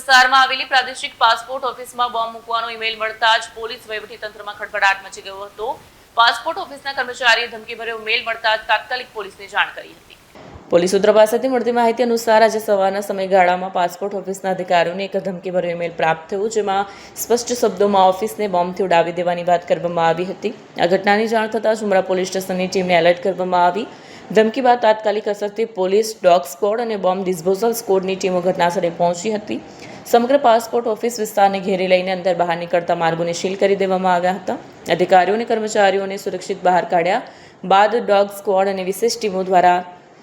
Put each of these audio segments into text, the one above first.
વિસ્તારમાં આવેલી પ્રાદેશિક પાસપોર્ટ ઓફિસમાં બોમ્બ મૂકવાનો ઈમેલ મળતા જ પોલીસ વહીવટીતંત્રમાં ખળભળાટ મચી ગયો હતો। પાસપોર્ટ ઓફિસના કર્મચારીએ ધમકીભર્યો મેલ મળતા જ તાત્કાલિક પોલીસને જાણ કરી હતી। પોલીસ સૂત્રો પાસેથી મળતી માહિતી અનુસાર આજે સવારના સમયગાળામાં પાસપોર્ટ ઓફિસના અધિકારીઓને એક ધમકીભર્યો ઈમેલ પ્રાપ્ત થયો, જેમાં સ્પષ્ટ શબ્દોમાં ઓફિસને બોમ્બથી ઉડાવી દેવાની વાત કરવામાં આવી હતી। આ ઘટનાની જાણ થતાં જ ઉમરા પોલીસ સ્ટેશનની ટીમને એલર્ટ કરવામાં આવી। ધમકી બાદ તાત્કાલિક અસરથી પોલીસ, ડોગ સ્ક્વોડ અને બોમ્બ ડિસ્પોઝલ સ્ક્વોડની ટીમો ઘટનાસ્થળે પહોંચી હતી। સમગ્ર પાસપોર્ટ ઓફિસ વિસ્તારને ઘેરી લઈને અંદર બહાર નીકળતા માર્ગોને સીલ કરી દેવામાં આવ્યા હતા। અધિકારીઓ અને કર્મચારીઓને સુરક્ષિત બહાર કાઢ્યા બાદ ડોગ સ્ક્વોડ અને વિશેષ ટીમો દ્વારા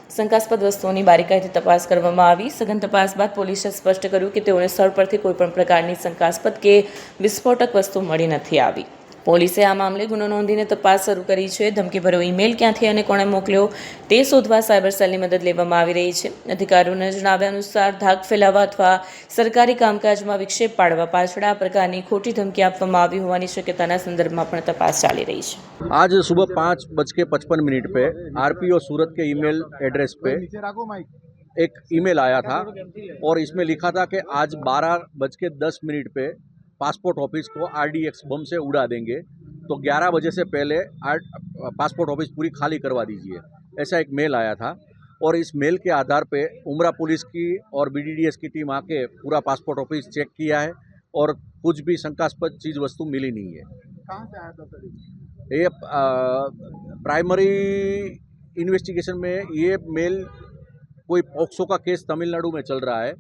શંકાસ્પદ વસ્તુઓની બારીકાઈથી તપાસ કરવામાં આવી। સઘન તપાસ બાદ પોલીસે સ્પષ્ટ કર્યું કે તેઓને સ્થળ પરથી કોઈપણ પ્રકારની શંકાસ્પદ કે વિસ્ફોટક વસ્તુ મળી નથી આવી। પોલીસે આ મામલે ગુનો નોંધીને તપાસ શરૂ કરી છે। ધમકીભર્યો ઈમેલ ક્યાંથી અને કોણે મોકલ્યો તે શોધવા સાયબર સેલની મદદ લેવામાં આવી રહી છે। અધિકારીઓના જણાવ્યા અનુસાર ધાક ફેલાવવા અથવા સરકારી કામકાજમાં વિક્ષેપ પાડવા પાછળ આ પ્રકારની ખોટી ધમકી આપવામાં આવી હોવાની શક્યતાના સંદર્ભમાં પણ તપાસ ચાલી રહી છે। आज सुबह 5:55 पे आरपीओ सूरत के ईमेल एड्रेस पे एक ईमेल आया था और इसमें लिखा था कि आज 12:10 पे पासपोर्ट ऑफिस को आरडीएक्स बम से उड़ा देंगे, तो 11 बजे से पहले पासपोर्ट ऑफिस पूरी खाली करवा दीजिए, ऐसा एक मेल आया था। और इस मेल के आधार पे उमरा पुलिस की और बीडीडीएस की टीम आके पूरा पासपोर्ट ऑफिस चेक किया है और कुछ भी शंकास्पद चीज़ वस्तु मिली नहीं है। कहाँ से आया था सर ये प्राइमरी इन्वेस्टिगेशन में ये मेल कोई पॉक्सो का केस तमिलनाडु में चल रहा है,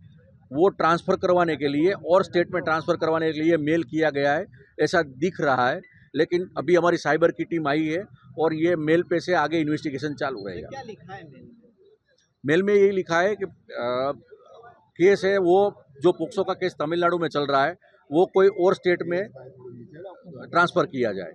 वो ट्रांसफ़र करवाने के लिए और स्टेट में ट्रांसफ़र करवाने के लिए मेल किया गया है, ऐसा दिख रहा है। लेकिन अभी हमारी साइबर की टीम आई है और ये मेल पे से आगे इन्वेस्टिगेशन चालू रहेगा। क्या लिखा है मेल में यही लिखा है कि केस है वो जो पॉक्सो का केस तमिलनाडु में चल रहा है वो कोई और स्टेट में ट्रांसफ़र किया जाए।